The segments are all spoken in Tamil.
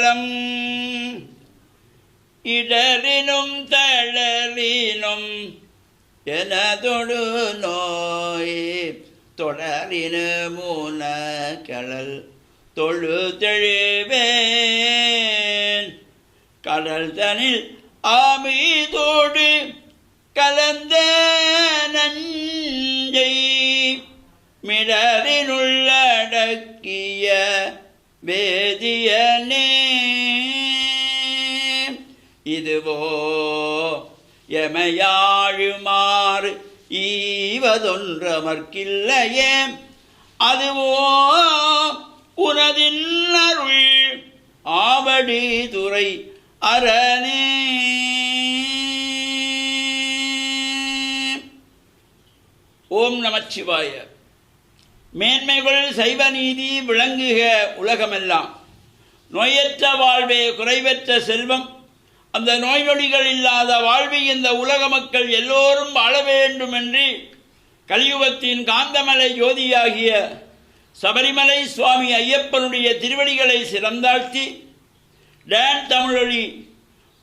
நலம் இடரினும் தளரினும் எனதொடு நோய் தொடரினு மூன கடல் தொழுதெழுவேன் கடல் தனில் ஆமீதோடு கலந்த நஞ்சை மிடரினுள்ளடக்கிய வேதியனே இதுவோ எமையாழுமாறு ஈவதொன்றமர்க்கில்லையே அதுவோ உனதின் அருள் ஆவடி துறை அரணே. ஓம் நமச்சிவாய. மேன்மைகள் சைவ நீதி விளங்குக உலகமெல்லாம். நோயற்ற வாழ்வே குறைவற்ற செல்வம். அந்த நோய் நொடிகள் இல்லாத வாழ்வை இந்த உலக மக்கள் எல்லோரும் வாழ வேண்டும் என்று கலியுகத்தின் காந்தமலை ஜோதியாகிய சபரிமலை சுவாமி ஐயப்பனுடைய திருவடிகளை சிறந்தாழ்த்தி டான் தமிழொலி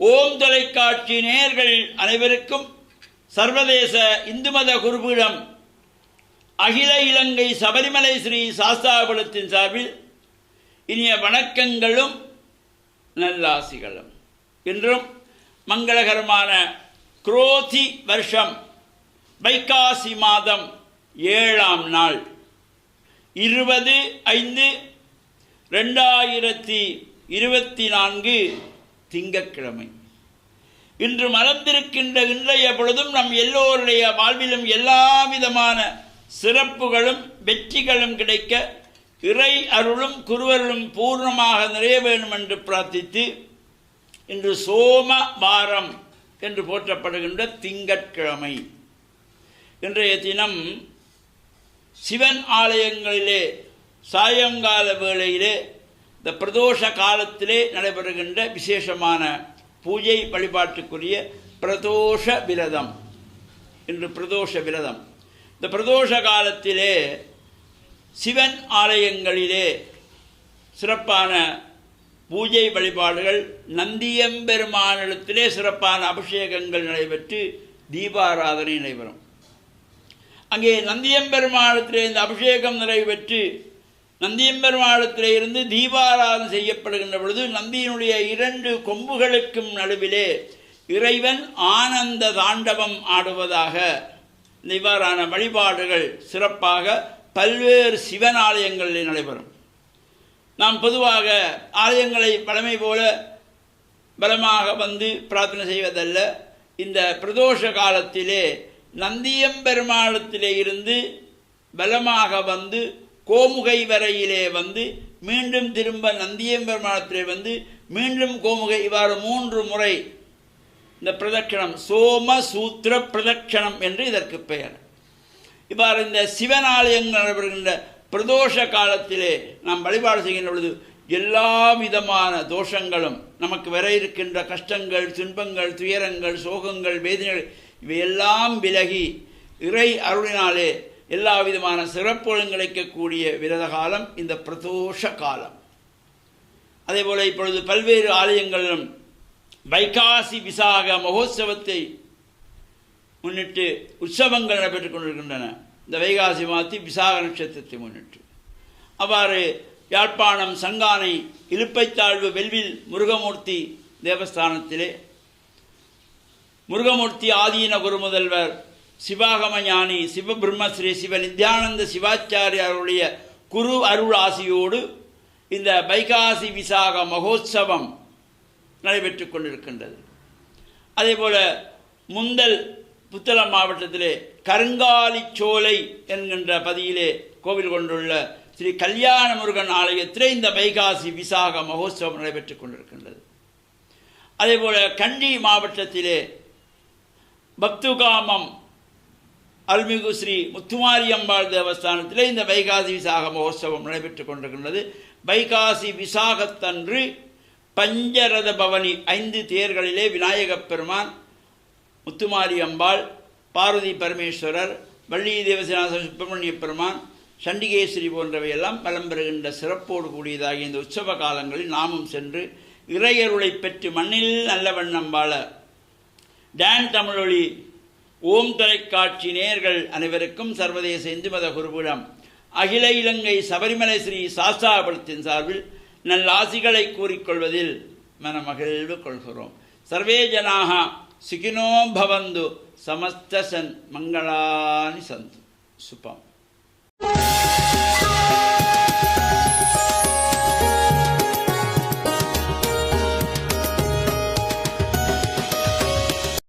ஓம் தொலைக்காட்சி நேயர்கள் அனைவருக்கும் சர்வதேச இந்து மத குருபீடம் அகில இலங்கை சபரிமலை ஸ்ரீ சாஸ்தாபுரத்தின் சார்பில் இனிய வணக்கங்களும் நல்லாசிகளும். இன்றும் மங்களகரமான குரோதி வருஷம் வைகாசி மாதம் 7ஆம் நாள் 20/5/2024 திங்கட்கிழமை. இன்று மலர்ந்திருக்கின்ற இன்றைய பொழுதும் நம் எல்லோருடைய வாழ்விலும் எல்லா விதமான சிறப்புகளும் வெற்றிகளும் கிடைக்க இறை அருளும் குருவருளும் பூர்ணமாக நிறைய வேண்டும் என்று பிரார்த்தித்து இன்று சோம வாரம் என்று போற்றப்படுகின்ற திங்கட்கிழமை. இன்றைய தினம் சிவன் ஆலயங்களிலே சாயங்கால வேளையிலே இந்த பிரதோஷ காலத்திலே நடைபெறுகின்ற விசேஷமான பூஜை வழிபாட்டுக்குரிய பிரதோஷ விரதம். இன்று பிரதோஷ விரதம். இந்த பிரதோஷ காலத்திலே சிவன் ஆலயங்களிலே சிறப்பான பூஜை வழிபாடுகள், நந்தியம்பெருமானிடத்திலே சிறப்பான அபிஷேகங்கள் நடைபெற்று தீபாராதனை நடைபெறும். அங்கே நந்தியம்பெருமானிடத்திலே இந்த அபிஷேகம் நிறைவேற்று நந்தியம்பெருமானிடத்திலே இருந்து தீபாராதனை செய்யப்படுகின்ற பொழுது நந்தியினுடைய 2 கொம்புகளுக்கும் நடுவிலே இறைவன் ஆனந்த தாண்டவம் ஆடுவதாக இவ்வாறான வழிபாடுகள் சிறப்பாக பல்வேறு சிவன் ஆலயங்களில் நடைபெறும். நாம் பொதுவாக ஆலயங்களை பழமை போல பலமாக வந்து பிரார்த்தனை செய்வதல்ல. இந்த பிரதோஷ காலத்திலே நந்தியம்பெருமானத்திலே இருந்து பலமாக வந்து கோமுகை வரையிலே வந்து மீண்டும் திரும்ப நந்தியம்பெருமானத்திலே வந்து மீண்டும் கோமுகை, இவ்வாறு 3 முறை இந்த பிரதட்சணம் சோம சூத்திர பிரதட்சணம் என்று இதற்கு பெயர். இவ்வாறு இந்த சிவன் ஆலயங்கள் நடைபெறுகின்ற பிரதோஷ காலத்திலே நாம் வழிபாடு செய்கின்ற பொழுது எல்லா விதமான தோஷங்களும், நமக்கு வர இருக்கின்ற கஷ்டங்கள், துன்பங்கள், துயரங்கள், சோகங்கள், வேதனைகள் இவையெல்லாம் விலகி இறை அருளினாலே எல்லா விதமான சிறப்புகளும் கிடைக்கக்கூடிய விரத காலம் இந்த பிரதோஷ காலம். அதே போல இப்பொழுது பல்வேறு ஆலயங்களிலும் வைகாசி விசாக மகோத்சவத்தை முன்னிட்டு உற்சவங்கள் நடைபெற்றுக் கொண்டிருக்கின்றன. இந்த வைகாசி மாதத்தி விசாக நட்சத்திரத்தை முன்னிட்டு அவ்வாறு யாழ்ப்பாணம் சங்கானை இலுப்பைத்தாழ்வு வெல்வில் முருகமூர்த்தி தேவஸ்தானத்திலே முருகமூர்த்தி ஆதீன குருமுதல்வர் சிவாகம ஞானி சிவபிரம்மஸ்ரீ சிவ நித்யானந்த சிவாச்சாரியாருடைய குரு அருள் ஆசியோடு இந்த வைகாசி விசாக மகோத்சவம் நடைபெற்றுக் கொண்டிருக்கின்றது. அதேபோல முந்தல் புத்தளம் மாவட்டத்திலே கருங்காலிச்சோலை என்கின்ற பதியிலே கோவில் கொண்டுள்ள ஸ்ரீ கல்யாண முருகன் ஆலயத்திலே இந்த வைகாசி விசாக மகோத்சவம் நடைபெற்றுக் கொண்டிருக்கின்றது. அதேபோல கண்டி மாவட்டத்திலே பக்துகாமம் அருள்மிகு ஸ்ரீ முத்துமாரியம்பாள் தேவஸ்தானத்திலே இந்த வைகாசி விசாக மகோத்சவம் நடைபெற்றுக் கொண்டிருக்கின்றது. வைகாசி விசாகத்தன்று பஞ்சரத பவனி 5 தேர்களிலே விநாயகப் பெருமான், முத்துமாரியம்பாள், பார்வதி பரமேஸ்வரர், வள்ளி தேவசேனாச சுப்பிரமணிய பெருமான், சண்டிகேஸ்வரி போன்றவையெல்லாம் பலம் பெறுகின்ற சிறப்போடு கூடியதாகிய இந்த உற்சவ காலங்களில் நாமும் சென்று இறையருளை பெற்று மண்ணில் நல்ல வண்ணம் வாழ டான் தமிழொலி ஓம் தொலைக்காட்சி நேயர்கள் அனைவருக்கும் சர்வதேச இந்து மத குருபீடம் அகில இலங்கை சபரிமலை ஸ்ரீ சாஸ்தாபுரத்தின் சார்பில் நல்லாசிகளை கூறிக்கொள்வதில் மனமகிழ்வு கொள்கிறோம். சர்வே ஜனாக சுகினோ பவந்து சமஸ்த மங்களானி சந்து சுபம்.